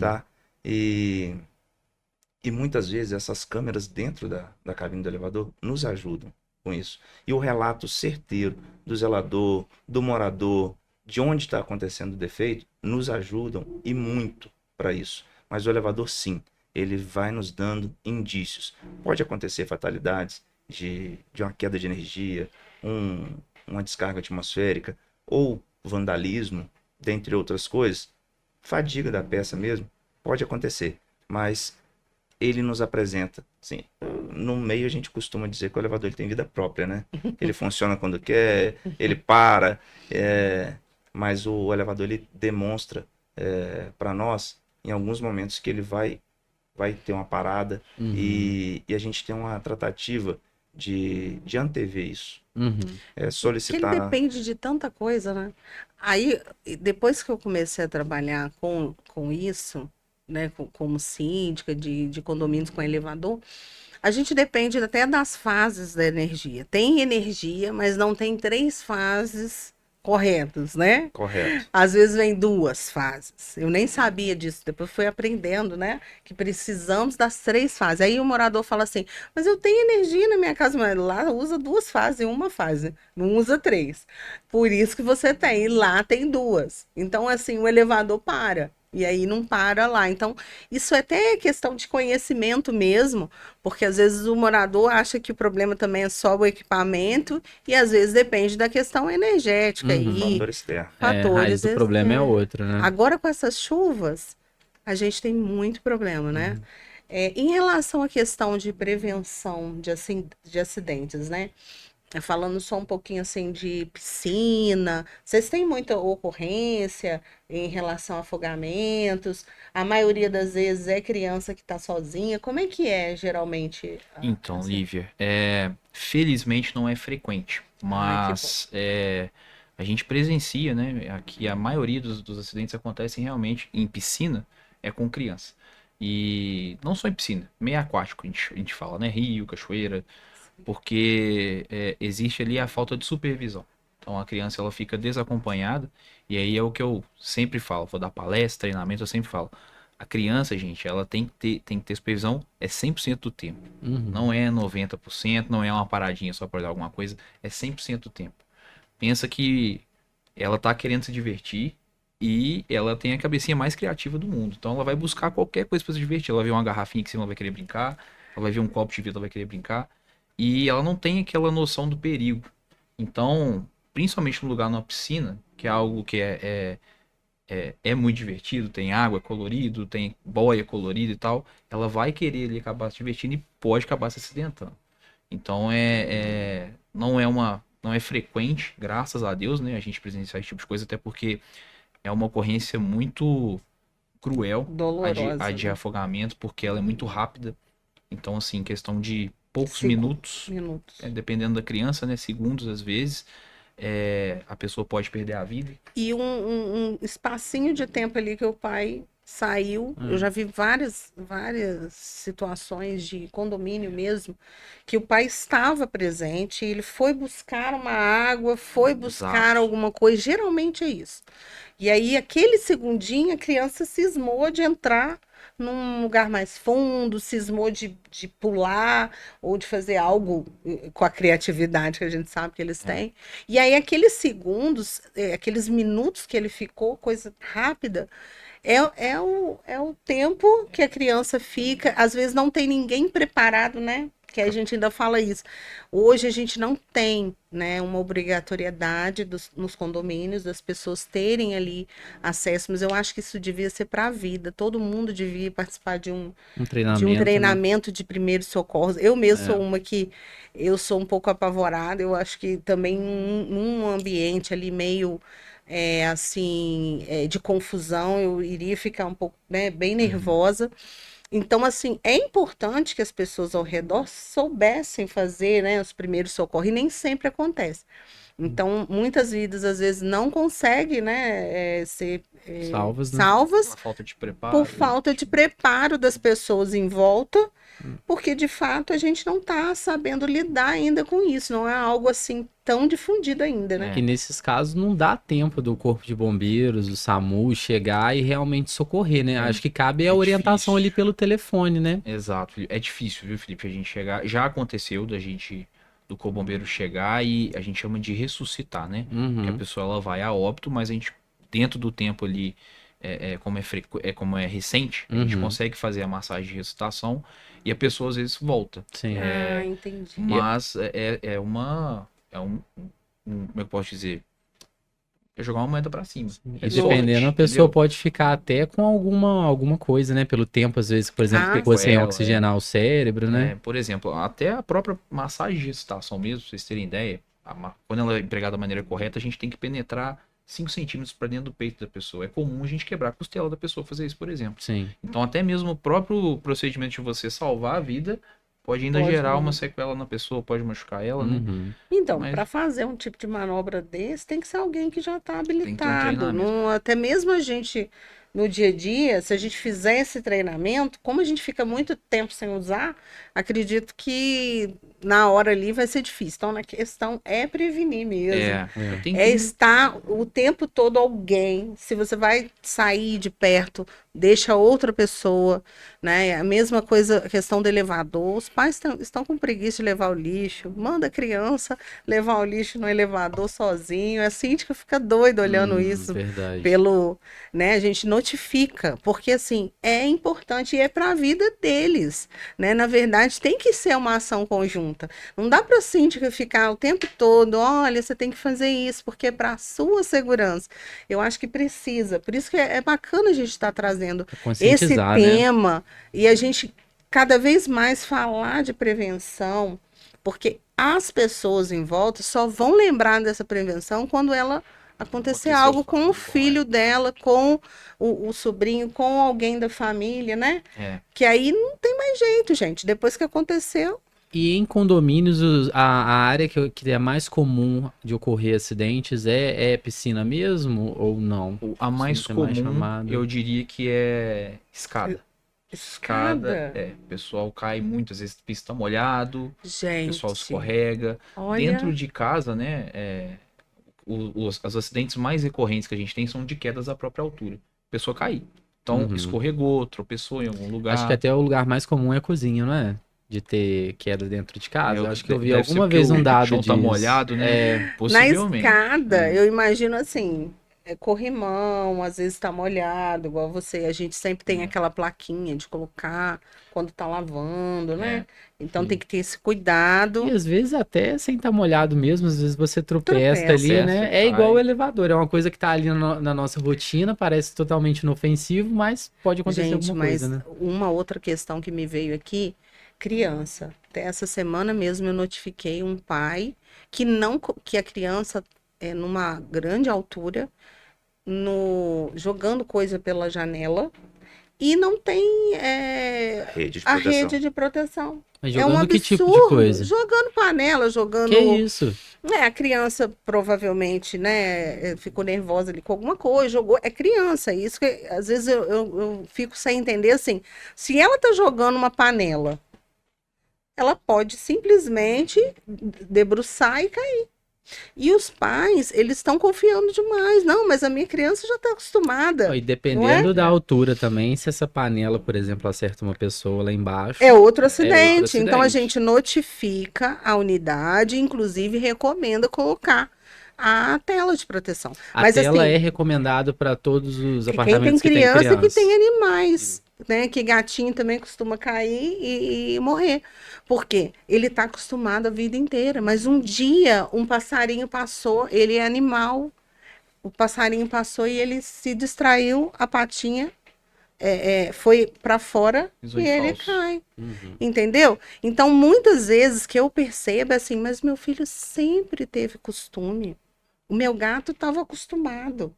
tá? E muitas vezes essas câmeras dentro da cabine do elevador nos ajudam com isso. E o relato certeiro do zelador, do morador, de onde está acontecendo o defeito, nos ajudam e muito para isso. Mas o elevador, sim, ele vai nos dando indícios. Pode acontecer fatalidades de uma queda de energia, uma descarga atmosférica ou vandalismo, dentre outras coisas. Fadiga da peça mesmo, pode acontecer, mas ele nos apresenta, assim, no meio a gente costuma dizer que o elevador ele tem vida própria, né? Ele funciona quando quer, ele para, mas o elevador ele demonstra para nós, em alguns momentos, que ele vai ter uma parada e a gente tem uma tratativa de antever isso. Porque Solicitar... ele depende de tanta coisa, né? Aí, depois que eu comecei a trabalhar com isso, né, como síndica de condomínios com elevador, a gente depende até das fases da energia. Tem energia, mas não tem 3 fases corretas, né? Correto. Às vezes vem 2 fases. Eu nem sabia disso, depois fui aprendendo, né? Que precisamos das 3 fases. Aí o morador fala assim, mas eu tenho energia na minha casa, mas lá usa 2 fases e uma fase, não usa 3. Por isso que você tem, e lá tem 2. Então, assim, o elevador para. E aí não para lá. Então, isso é até questão de conhecimento mesmo, porque às vezes o morador acha que o problema também é só o equipamento, e às vezes depende da questão energética e Fator externo. A raiz fatores. do problema é outra, né? Agora, com essas chuvas, a gente tem muito problema, né? Em relação à questão de prevenção de acidentes, né? Falando só um pouquinho assim de piscina, vocês têm muita ocorrência em relação a afogamentos? A maioria das vezes é criança que está sozinha. Como é que é geralmente? Então, assim? Lívia, felizmente não é frequente, Ai, que mas a gente presencia, né? Aqui a maioria dos acidentes acontecem realmente em piscina, com criança. E não só em piscina, meio aquático a gente fala, né? Rio, cachoeira, porque existe ali a falta de supervisão. Então a criança ela fica desacompanhada, e aí é o que eu sempre falo, vou dar palestra, treinamento, eu sempre falo. A criança, gente, ela tem que ter supervisão 100% do tempo. Não é 90%, não é uma paradinha só para olhar alguma coisa, é 100% do tempo. Pensa que ela tá querendo se divertir e ela tem a cabecinha mais criativa do mundo. Então ela vai buscar qualquer coisa para se divertir. Ela vê uma garrafinha que cima, ela vai querer brincar, ela vai ver um copo de vidro, ela vai querer brincar. E ela não tem aquela noção do perigo. Então, principalmente no lugar numa piscina, que é algo que é muito divertido, tem água, é colorido, tem boia colorida e tal, ela vai querer ali acabar se divertindo e pode acabar se acidentando. Então não é frequente, graças a Deus, né, a gente presenciar esse tipo de coisa, até porque é uma ocorrência muito cruel, Dolorosa, a de né? afogamento, porque ela é muito rápida. Então, assim, questão de poucos Minutos. dependendo da criança, né, segundos às vezes, a pessoa pode perder a vida. E um espacinho de tempo ali que o pai saiu. Eu já vi várias situações de condomínio mesmo, que o pai estava presente, ele foi buscar uma água, foi buscar Exato. alguma coisa, geralmente é isso. E aí, aquele segundinho, a criança cismou de entrar num lugar mais fundo, cismou de pular ou de fazer algo com a criatividade que a gente sabe que eles têm. E aí, aqueles segundos, aqueles minutos que ele ficou, coisa rápida, é o tempo que a criança fica. Às vezes não tem ninguém preparado, né? Que a gente ainda fala isso. Hoje a gente não tem, né, uma obrigatoriedade nos condomínios das pessoas terem ali acesso, mas eu acho que isso devia ser para a vida. Todo mundo devia participar de um treinamento, né? treinamento de primeiros socorros. Eu mesmo sou uma que eu sou um pouco apavorada. Eu acho que também num ambiente ali meio assim de confusão, eu iria ficar um pouco, né, bem nervosa. Então, assim, é importante que as pessoas ao redor soubessem fazer, né, os primeiros socorros, e nem sempre acontece. Então, muitas vidas, às vezes, não conseguem, né, ser Salvas, né? salvas Uma falta de preparo. por falta de preparo das pessoas em volta, porque, de fato, a gente não está sabendo lidar ainda com isso. Não é algo, assim, tão difundido ainda, né? E nesses casos não dá tempo do Corpo de Bombeiros, do SAMU, chegar e realmente socorrer, né? Acho que cabe a orientação difícil. ali pelo telefone, né? Exato. É difícil, viu, Felipe, a gente chegar. Já aconteceu do Corpo Bombeiro chegar e a gente chama de ressuscitar, né? Que a pessoa ela vai a óbito, mas a gente, dentro do tempo ali, como é recente, a gente consegue fazer a massagem de ressuscitação e a pessoa às vezes volta. Sim. Entendi. Mas como é que eu posso dizer? É jogar uma moeda pra cima. E dependendo, a pessoa entendeu? pode ficar até com alguma coisa, né? Pelo tempo, às vezes, por exemplo, ficou sem Ela, oxigenar o cérebro, né? por exemplo, até a própria massagem de ressuscitação mesmo, pra vocês terem ideia, quando ela é empregada da maneira correta, a gente tem que penetrar 5 centímetros para dentro do peito da pessoa. É comum a gente quebrar a costela da pessoa fazer isso, por exemplo. Sim. Então, até mesmo o próprio procedimento de você salvar a vida pode ainda gerar uma sequela na pessoa, pode machucar ela, né? Então, Mas- para fazer um tipo de manobra desse, tem que ser alguém que já está que ter um habilitado. treinamento. Até mesmo a gente, no dia a dia, se a gente fizer esse treinamento, como a gente fica muito tempo sem usar, acredito que na hora ali vai ser difícil. Então, a questão é prevenir mesmo. Tem É que- estar o tempo todo alguém. Se você vai sair de perto, deixa outra pessoa, né? A mesma coisa, a questão do elevador. Os pais estão com preguiça de levar o lixo. Manda a criança levar o lixo no elevador sozinho. A síndica fica doida olhando isso Verdade. né? A gente notifica, porque assim, é importante e é para a vida deles, né? Na verdade, tem que ser uma ação conjunta. Não dá para a síndica ficar o tempo todo, olha, você tem que fazer isso, porque é para a sua segurança. Eu acho que precisa. Por isso que é bacana a gente estar trazendo esse Conscientizar, né? tema e a gente cada vez mais falar de prevenção, porque as pessoas em volta só vão lembrar dessa prevenção quando ela acontecer Aconteceu algo com o fato, filho dela, com o sobrinho, com alguém da família, né? Que aí não tem mais jeito, gente. Depois que aconteceu, E em condomínios, a área que é mais comum de ocorrer acidentes é piscina mesmo ou não? A mais Piscina é mais comum, chamada. eu diria que é escada. escada. O pessoal cai muito, às vezes o piso tá molhado, o Gente, pessoal escorrega. olha, Dentro de casa, né, os acidentes mais recorrentes que a gente tem são de quedas à própria altura. A pessoa cair. Então, escorregou, tropeçou em algum lugar. Acho que até o lugar mais comum é a cozinha, não é? De ter queda dentro de casa. Eu acho que eu vi deve ser alguma porque vez o um dado chão disso. tá molhado, né? na Possivelmente. escada, eu imagino assim, corrimão, às vezes tá molhado, igual você. A gente sempre tem aquela plaquinha de colocar quando tá lavando, né? Então tem que ter esse cuidado. E às vezes até sem estar molhado mesmo, às vezes você tropeça ali, Tropeça, né? cai. É igual o elevador, é uma coisa que tá ali na nossa rotina, parece totalmente inofensivo, mas pode acontecer Gente, alguma mas coisa, né? uma outra questão que me veio aqui, criança. Até essa semana mesmo eu notifiquei um pai que a criança é numa grande altura, jogando coisa pela janela e não tem Rede de a proteção. rede de proteção. Mas É um jogando que tipo de absurdo. coisa? Jogando panela, jogando Que isso? A criança provavelmente, né, ficou nervosa ali com alguma coisa, jogou. É criança, isso que às vezes eu fico sem entender assim. Se ela tá jogando uma panela, ela pode simplesmente debruçar e cair. E os pais, eles estão confiando demais. Não, mas a minha criança já está acostumada. E não é? dependendo da altura também, se essa panela, por exemplo, acerta uma pessoa lá embaixo. É outro acidente. Então a acidente. gente notifica a unidade, inclusive recomenda colocar a tela de proteção. A Mas tela assim, é recomendado para todos os quem tem apartamentos que tem criança criança. que tem animais, né? Que gatinho também costuma cair e morrer. Por quê? Ele está acostumado a vida inteira. Mas um dia um passarinho passou, ele é animal. O passarinho passou e ele se distraiu, a patinha foi para fora Pisou e em ele falso. cai. Uhum. Entendeu? Então, muitas vezes que eu percebo é assim, mas meu filho sempre teve costume. O meu gato estava acostumado.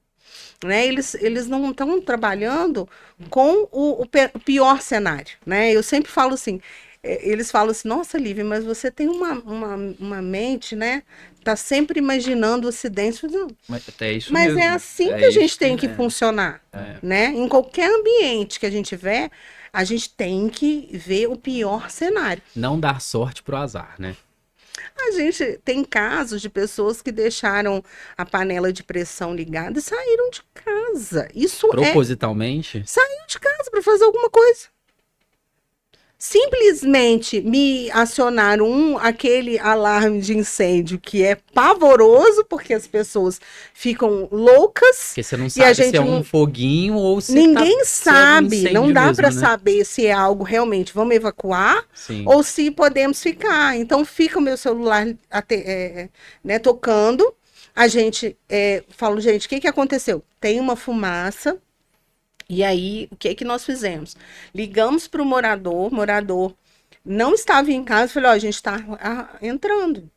Né? Eles não estão trabalhando com o pior cenário. Né? Eu sempre falo assim, eles falam assim, nossa, Lívia, mas você tem uma mente, né? Tá sempre imaginando acidentes. Eu digo, Mas até isso mas mesmo. é assim É que a isso gente tem que é. funcionar, É. né? Em qualquer ambiente que a gente tiver, a gente tem que ver o pior cenário. Não dar sorte pro azar, né? A gente tem casos de pessoas que deixaram a panela de pressão ligada e saíram de casa. Isso Propositalmente. saíram de casa para fazer alguma coisa. Simplesmente me acionaram aquele alarme de incêndio que é pavoroso, porque as pessoas ficam loucas. Porque você não E a sabe gente se é não- um foguinho ou se Ninguém se é um sabe, não incêndio dá mesmo, para né? saber se é algo realmente vamos evacuar Sim. ou se podemos ficar. Então fica o meu celular né, tocando. A gente fala, gente, o que aconteceu? Tem uma fumaça. E aí, o que nós fizemos? Ligamos para o morador não estava em casa, falei, ó, a gente está entrando.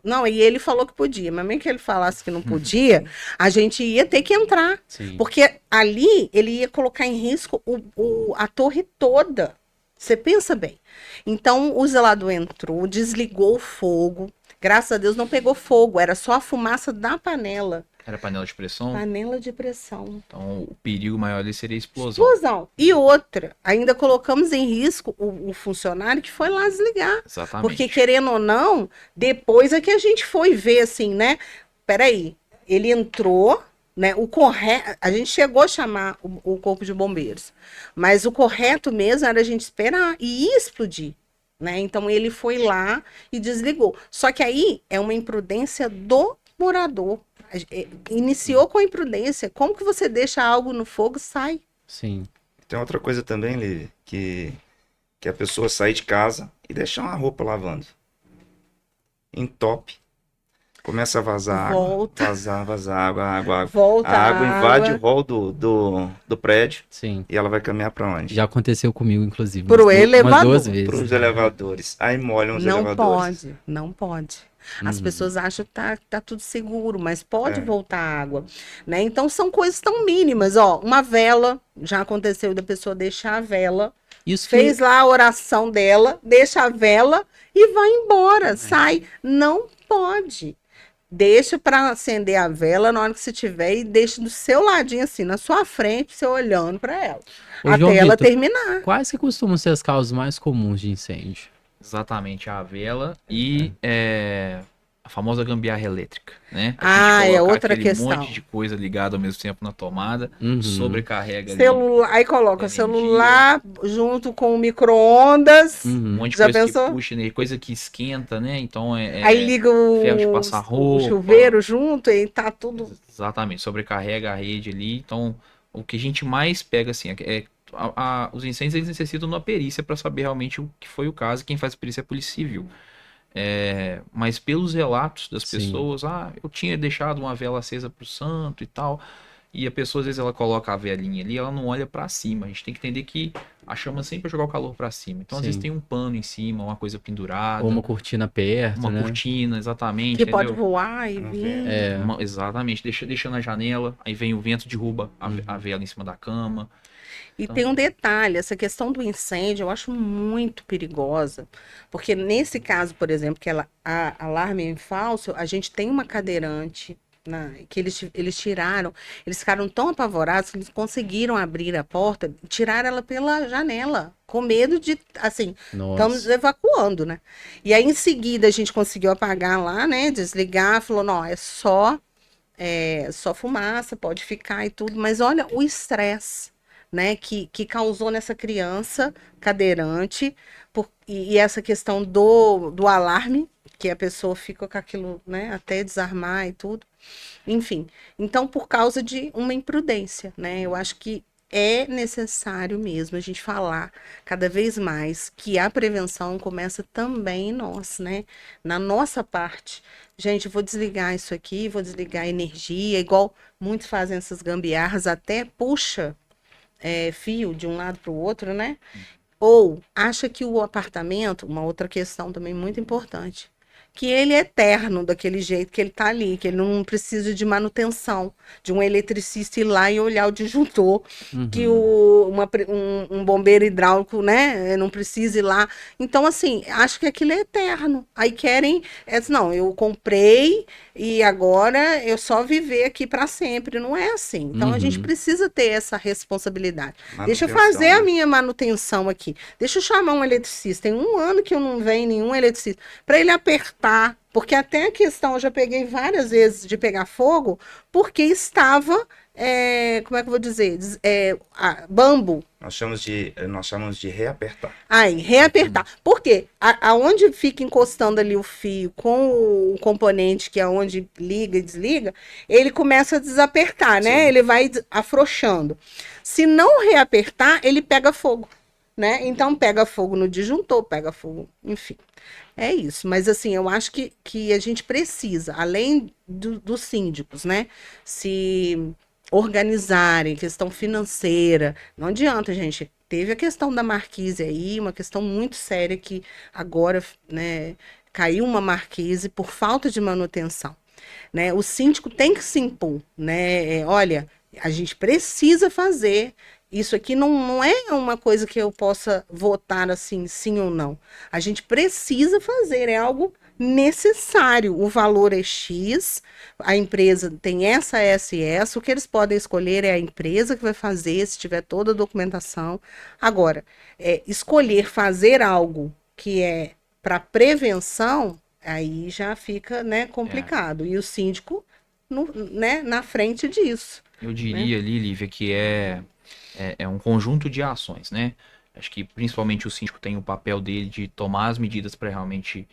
Não, e ele falou que podia, mas mesmo que ele falasse que não podia, a gente ia ter que entrar. Sim. Porque ali ele ia colocar em risco a torre toda. Você pensa bem. Então, o zelador entrou, desligou o fogo. Graças a Deus não pegou fogo, era só a fumaça da panela. Era panela de pressão. Panela de pressão. Então o perigo maior ali seria a explosão. Explosão. E outra, ainda colocamos em risco o funcionário que foi lá desligar. Exatamente. Porque, querendo ou não, depois é que a gente foi ver assim, né? Peraí, ele entrou, né? A gente chegou a chamar o corpo de bombeiros, mas o correto mesmo era a gente esperar e ia explodir. Né? Então ele foi lá e desligou. Só que aí é uma imprudência do morador. Iniciou com a imprudência. Como que você deixa algo no fogo, sai? Sim. Tem outra coisa também, Lili, que a pessoa sai de casa e deixa uma roupa lavando. Entope. Começa a vazar Volta. água. Vazar água. Volta A água invade o hall do prédio Sim. e ela vai caminhar para onde? Já aconteceu comigo, inclusive. Pro umas elevador. duas vezes. Para os elevadores. Aí molham os Não elevadores. pode, não pode. As Uhum. pessoas acham que tá tudo seguro, mas pode É. voltar água, né? Então são coisas tão mínimas, ó. Uma vela, já aconteceu da pessoa deixar a vela, Isso que fez lá a oração dela, deixa a vela e vai embora, sai. Não pode. Deixa para acender a vela na hora que você tiver e deixa do seu ladinho assim, na sua frente, você olhando para ela, Ô, até João ela Vitor, terminar. quais que costumam ser as causas mais comuns de incêndio? Exatamente, a vela e a famosa gambiarra elétrica, né? Ah, é colocar outra aquele questão. monte de coisa ligada ao mesmo tempo na tomada, Uhum. sobrecarrega ali Celular, aí coloca energia. celular junto com o micro-ondas. um Uhum. monte de Já coisa pensou? que puxa, coisa que esquenta, né? Então Aí liga ferro de passar o roupa. chuveiro junto e tá tudo. Exatamente, sobrecarrega a rede ali. Então, o que a gente mais pega assim os incêndios eles necessitam de uma perícia para saber realmente o que foi o caso. Quem faz a perícia é a Polícia Civil. Mas pelos relatos das Sim. pessoas, eu tinha deixado uma vela acesa pro santo e tal. E a pessoa, às vezes, ela coloca a velinha ali, ela não olha para cima. A gente tem que entender que a chama sempre vai jogar o calor para cima. Então, às Sim. vezes, tem um pano em cima, uma coisa pendurada, Ou uma cortina perto, uma né? cortina, exatamente. Que pode entendeu? voar e vir. É. Exatamente, deixa na janela, aí vem o vento, derruba a vela em cima da cama. E Então, tem um detalhe, essa questão do incêndio eu acho muito perigosa, porque nesse caso, por exemplo, que a alarme em falso, a gente tem uma cadeirante que eles tiraram, eles ficaram tão apavorados que eles conseguiram abrir a porta, tirar ela pela janela, com medo de, assim, estamos Nossa. evacuando, né? E aí em seguida a gente conseguiu apagar lá, né? Desligar, falou, não, só fumaça, pode ficar e tudo, mas olha o estresse, né, que causou nessa criança cadeirante, e essa questão do alarme, que a pessoa fica com aquilo, né, até desarmar e tudo. Enfim, então por causa de uma imprudência, né, eu acho que é necessário mesmo a gente falar cada vez mais que a prevenção começa também em nós, né? Na nossa parte. Gente, eu vou desligar isso aqui, vou desligar a energia, igual muitos fazem essas gambiarras, até puxa fio de um lado para o outro, né? Ou acha que o apartamento, uma outra questão também muito importante, que ele é eterno daquele jeito que ele está ali, que ele não precisa de manutenção, de um eletricista ir lá e olhar o disjuntor, que Uhum. um bombeiro hidráulico, né, não precisa ir lá. Então, assim, acho que aquilo é eterno. Aí querem, não, eu comprei e agora eu só viver aqui para sempre. Não é assim. Então, a gente Uhum. precisa ter essa responsabilidade. Deixa eu Manutenção, fazer a né? minha manutenção aqui. Deixa eu chamar um eletricista. Tem um ano que eu não venho nenhum eletricista. Para ele apertar. Porque até a questão, eu já peguei várias vezes de pegar fogo, porque estava, como é que eu vou dizer? Bambo. Nós chamamos de reapertar. Aí, reapertar. Por quê? Aonde fica encostando ali o fio com o componente, que é onde liga e desliga, ele começa a desapertar, né? Sim. Ele vai afrouxando. Se não reapertar, ele pega fogo, né? Então, pega fogo no disjuntor, pega fogo, enfim. É isso, mas assim, eu acho que a gente precisa, além dos síndicos, né, se organizarem, questão financeira, não adianta, gente, teve a questão da marquise aí, uma questão muito séria que agora, né, caiu uma marquise por falta de manutenção, né, o síndico tem que se impor, né, olha, a gente precisa fazer. Isso aqui não é uma coisa que eu possa votar assim, sim ou não. A gente precisa fazer, é algo necessário. O valor é X, a empresa tem essa o que eles podem escolher é a empresa que vai fazer, se tiver toda a documentação. Agora, escolher fazer algo que é para prevenção, aí já fica, né, é, complicado. E o síndico, né, na frente disso, eu né? diria ali, Lívia, que é um conjunto de ações, né? Acho que principalmente o síndico tem o papel dele de tomar as medidas para realmente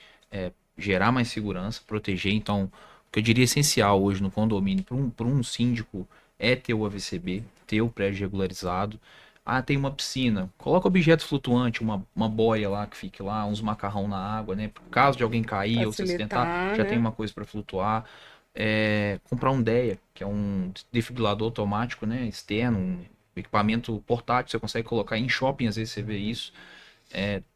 gerar mais segurança, proteger. Então, o que eu diria essencial hoje no condomínio para um síndico é ter o AVCB, ter o prédio regularizado. Ah, tem uma piscina, coloca objeto flutuante, uma boia lá que fique lá, uns macarrão na água, né? Por caso de alguém cair ou se acidentar, Facilitar, já tem né? uma coisa para flutuar. Comprar um DEA, que é um desfibrilador automático, né? Externo, um equipamento portátil, você consegue colocar em shopping, às vezes você vê isso.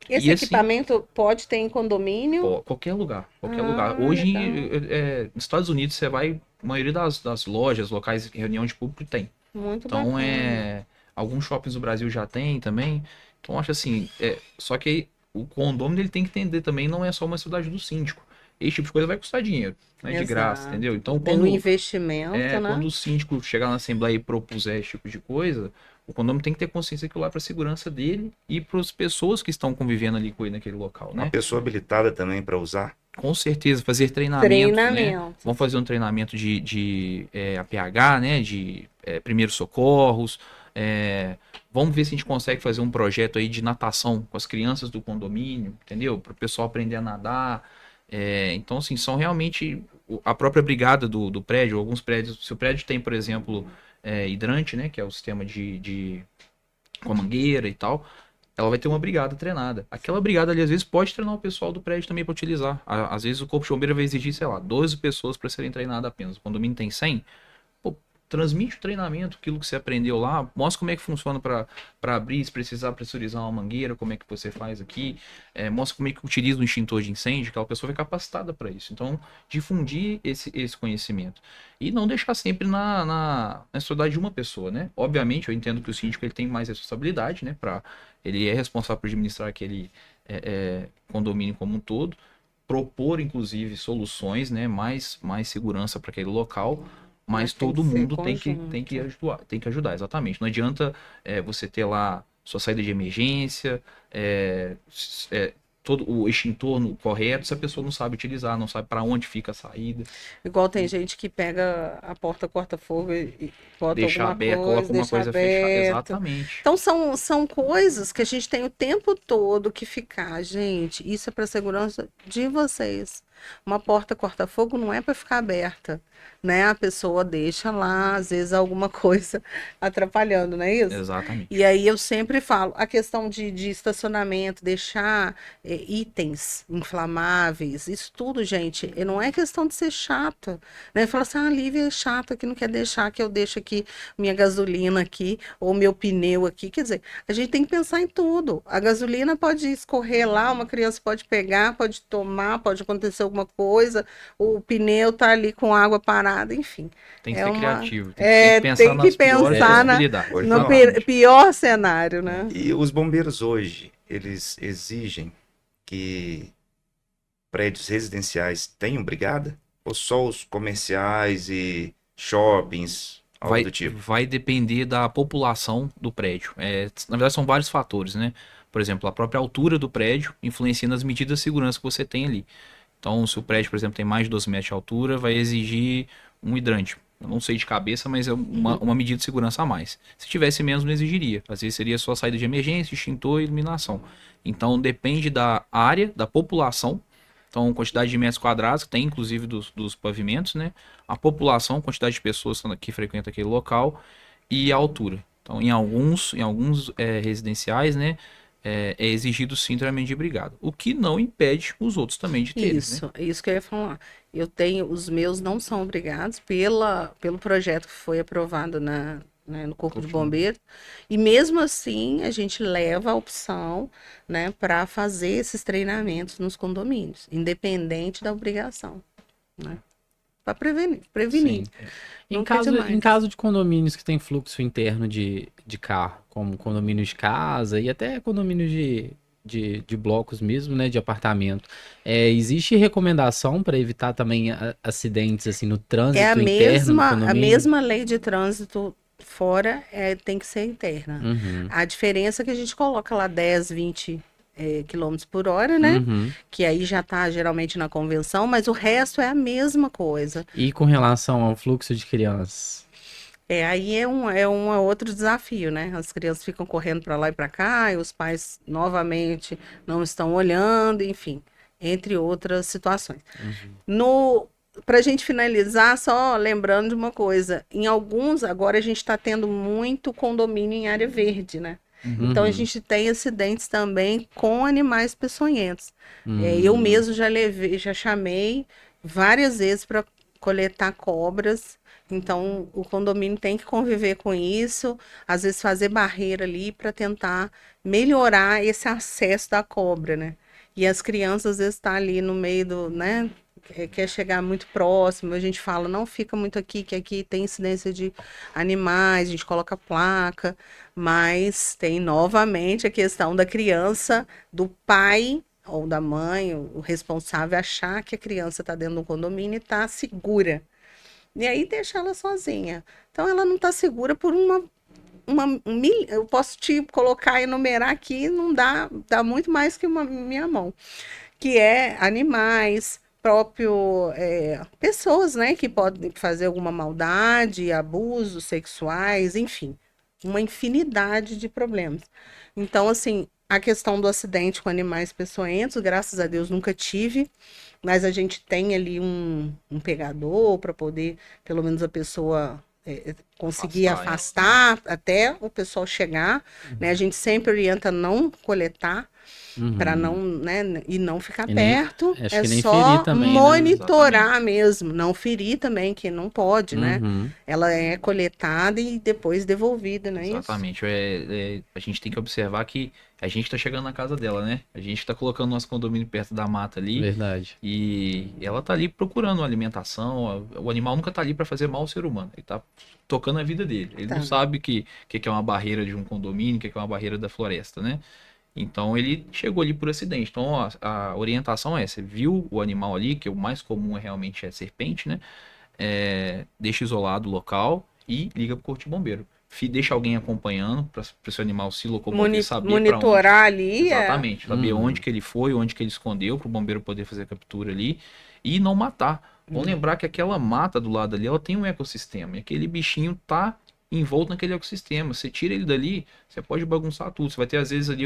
Esse E assim, equipamento pode ter em condomínio? qualquer lugar, qualquer lugar. Ah, Hoje, legal. nos Estados Unidos, você vai, a maioria das lojas, locais de reunião de público tem. Muito Então, bacana. alguns shoppings do Brasil já tem também. Então, acho assim, só que o condomínio ele tem que entender também, não é só uma cidade do síndico. Esse tipo de coisa vai custar dinheiro, não é de graça, entendeu? Exato. Então, Tem um investimento, quando né? o síndico chegar na Assembleia e propuser esse tipo de coisa, o condomínio tem que ter consciência que lá é para a segurança dele e para as pessoas que estão convivendo ali com ele naquele local, Uma né? pessoa habilitada também para usar. Com certeza, fazer treinamentos, né? Treinamento. Vamos fazer um treinamento de APH, né? De primeiros socorros. Vamos ver se a gente consegue fazer um projeto aí de natação com as crianças do condomínio, entendeu? Para o pessoal aprender a nadar. Então, assim, são realmente a própria brigada do prédio, alguns prédios, se o prédio tem, por exemplo, hidrante, né, que é o sistema com a mangueira e tal, ela vai ter uma brigada treinada. Aquela brigada ali, às vezes, pode treinar o pessoal do prédio também para utilizar. Às vezes o corpo de bombeiro vai exigir, sei lá, 12 pessoas para serem treinadas apenas. O condomínio tem 100, pô, transmite o treinamento, aquilo que você aprendeu lá, mostra como é que funciona para abrir, se precisar pressurizar uma mangueira, como é que você faz aqui, mostra como é que utiliza o extintor de incêndio, aquela pessoa foi capacitada para isso. Então, difundir esse conhecimento. E não deixar sempre na responsabilidade de uma pessoa, né? Obviamente, eu entendo que o síndico ele tem mais responsabilidade, né? Ele é responsável por administrar aquele condomínio como um todo, propor, inclusive, soluções, né? Mais segurança para aquele local. Mas tem todo que ser mundo conjunto. tem que ajudar, exatamente. Não adianta você ter lá sua saída de emergência, todo o extintor correto, se a pessoa não sabe utilizar, não sabe para onde fica a saída. Igual tem gente que pega a porta corta-fogo e bota Deixar alguma aberto, coisa, coloca uma deixa coisa fechada. aberto. Exatamente. Então são coisas que a gente tem o tempo todo que ficar. Gente, isso é para segurança de vocês. Uma porta corta-fogo não é para ficar aberta, né? A pessoa deixa lá, às vezes, alguma coisa atrapalhando, não é isso? Exatamente. E aí eu sempre falo, a questão de estacionamento, deixar itens inflamáveis, isso tudo, gente, e não é questão de ser chata, né? Fala assim, a Lívia é chata que não quer deixar que eu deixe aqui minha gasolina aqui, ou meu pneu aqui. Quer dizer, a gente tem que pensar em tudo. A gasolina pode escorrer lá, uma criança pode pegar, pode tomar, pode acontecer alguma coisa, o pneu tá ali com água parada, enfim. Tem que É ser uma- criativo. tem que Tem que pensar nas piores pensar possibilidades. Hoje no não. pior cenário, né? E os bombeiros hoje, eles exigem que prédios residenciais tenham brigada? Ou só os comerciais e shoppings, algo do tipo? Vai depender da população do prédio. Na verdade, são vários fatores, né? Por exemplo, a própria altura do prédio influencia nas medidas de segurança que você tem ali. Então, se o prédio, por exemplo, tem mais de 12 metros de altura, vai exigir um hidrante. Eu não sei de cabeça, mas é uma medida de segurança a mais. Se tivesse menos, não exigiria. Às vezes seria só saída de emergência, extintor e iluminação. Então, depende da área, da população. Então, quantidade de metros quadrados, que tem inclusive dos pavimentos, né? A população, quantidade de pessoas que frequentam aquele local e a altura. Então, em alguns residenciais, né? É exigido sim treinamento de brigada. O que não impede os outros também de terem, né? Isso que eu ia falar. Eu tenho, os meus não são obrigados pelo projeto que foi aprovado no Corpo de Bombeiros. E mesmo assim, a gente leva a opção, né, para fazer esses treinamentos nos condomínios, independente da obrigação, né? Para prevenir. Sim. Não Em quer caso, demais. em caso de condomínios que tem fluxo interno de carro, como condomínios de casa e até condomínios de blocos mesmo, né, de apartamento, existe recomendação para evitar também acidentes assim no É trânsito interno do a condomínio? mesma lei de trânsito fora, tem que ser interna. Uhum, A diferença é que a gente coloca lá 10, 20 quilômetros por hora, né? uhum. Que aí já está geralmente na convenção, mas o resto é a mesma coisa. E com relação ao fluxo de crianças? Aí é um outro desafio, né? As crianças ficam correndo para lá e para cá, e os pais novamente não estão olhando, enfim, entre outras situações. Para a gente finalizar, só lembrando de uma coisa, em alguns, agora a gente está tendo muito condomínio em área verde, né? Então a Uhum. gente tem acidentes também com animais peçonhentos. Uhum. Eu mesmo já chamei várias vezes para coletar cobras. Então o condomínio tem que conviver com isso, às vezes fazer barreira ali para tentar melhorar esse acesso da cobra, né? E as crianças às vezes estão ali no meio do, né? Quer chegar muito próximo, a gente fala, não fica muito aqui, que aqui tem incidência de animais, a gente coloca placa, mas tem novamente a questão da criança, do pai ou da mãe, o responsável, achar que a criança está dentro do condomínio e está segura. E aí deixa ela sozinha. Então ela não está segura por eu posso te colocar e enumerar aqui, não dá muito mais que minha mão, que é animais, pessoas, né, que podem fazer alguma maldade, abusos sexuais, enfim, uma infinidade de problemas. Então, assim, a questão do acidente com animais peçonhentos, graças a Deus nunca tive, mas a gente tem ali um pegador para poder, pelo menos a pessoa conseguir Afastar afastar até o pessoal chegar, né? A gente sempre orienta não coletar, para não, né, e não ficar E nem- perto, acho é que nem só ferir também, né? monitorar Exatamente. mesmo, não ferir também, que não pode, né? Uhum. Ela é coletada e depois devolvida, não é isso? Exatamente. A gente tem que observar que a gente tá chegando na casa dela, né? A gente tá colocando nosso condomínio perto da mata ali Verdade. e ela tá ali procurando uma alimentação. O animal nunca tá ali para fazer mal ao ser humano. Ele tá tocando a vida dele. Ele Tá. não sabe que é uma barreira de um condomínio, que é uma barreira da floresta, né? Então ele chegou ali por acidente. Então ó, a orientação é: você viu o animal ali, que o mais comum realmente é serpente, né? Deixa isolado o local e liga pro corpo de bombeiro. Deixa alguém acompanhando para esse animal se locomover, saber para onde. Monitorar ali, Exatamente, saber Uhum. onde que ele foi, onde que ele escondeu, para o bombeiro poder fazer a captura ali e não matar. Vamos lembrar que aquela mata do lado ali, ela tem um ecossistema, e aquele bichinho tá envolto naquele ecossistema. Você tira ele dali, você pode bagunçar tudo. Você vai ter às vezes ali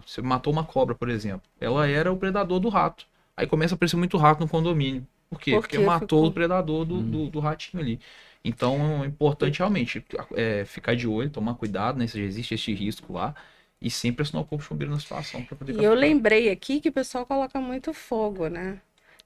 você matou uma cobra, por exemplo. Ela era o predador do rato. Aí começa a aparecer muito rato no condomínio. Por quê? Porque Porque matou ficou- o predador do ratinho ali. Então é importante realmente ficar de olho, tomar cuidado, né? Se já existe esse risco lá. E sempre acionar o corpo de bombeiro na situação para poder E eu capturar. lembrei aqui que o pessoal coloca muito fogo, né?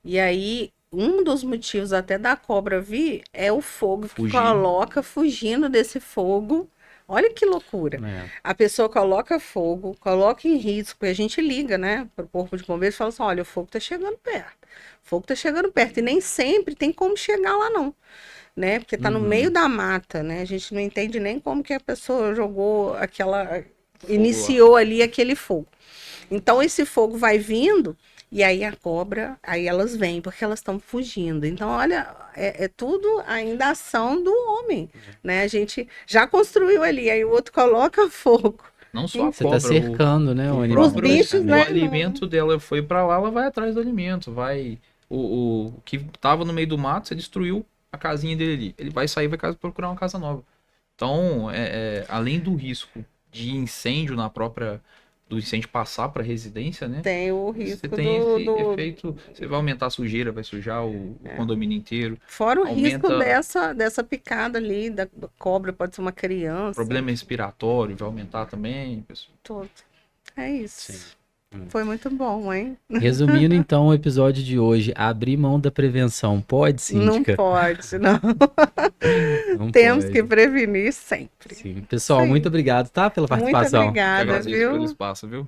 E aí, um dos motivos até da cobra vir é o fogo que Fugir. coloca fugindo desse fogo. Olha que loucura. É. A pessoa coloca fogo, coloca em risco, e a gente liga, né, para o corpo de bombeiros e fala assim: olha, o fogo tá chegando perto. O fogo tá chegando perto. E nem sempre tem como chegar lá, não. Né? Porque tá no Uhum. meio da mata, né? A gente não entende nem como que a pessoa jogou aquela. Fogo Iniciou ali aquele fogo. Então esse fogo vai vindo e aí a cobra, aí elas vêm porque elas estão fugindo. Então olha, é tudo ainda ação do homem, né? A gente já construiu ali, aí o outro coloca fogo. Não só a Você cobra, tá cercando, né, o o animal. Os bichos, o né? alimento dela foi para lá, ela vai atrás do alimento, vai o que tava no meio do mato, você destruiu a casinha dele ali. Ele vai sair, vai procurar uma casa nova. Então, além do risco de incêndio do incêndio passar para residência, né? Tem o Você risco tem esse do. efeito, você vai aumentar a sujeira, vai sujar o condomínio inteiro. Fora o risco Aumenta dessa picada ali, da cobra, pode ser uma criança. problema respiratório, vai aumentar também, pessoal. Tudo. É isso. Sim. Foi muito bom, hein? Resumindo, então, o episódio de hoje, abrir mão da prevenção. Pode, Não síndica? pode, não. Não Temos pode. que prevenir sempre. Sim. Pessoal, Sim. muito obrigado, tá? Pela Muito participação. Eu obrigada, agradeço pelo viu? espaço, viu?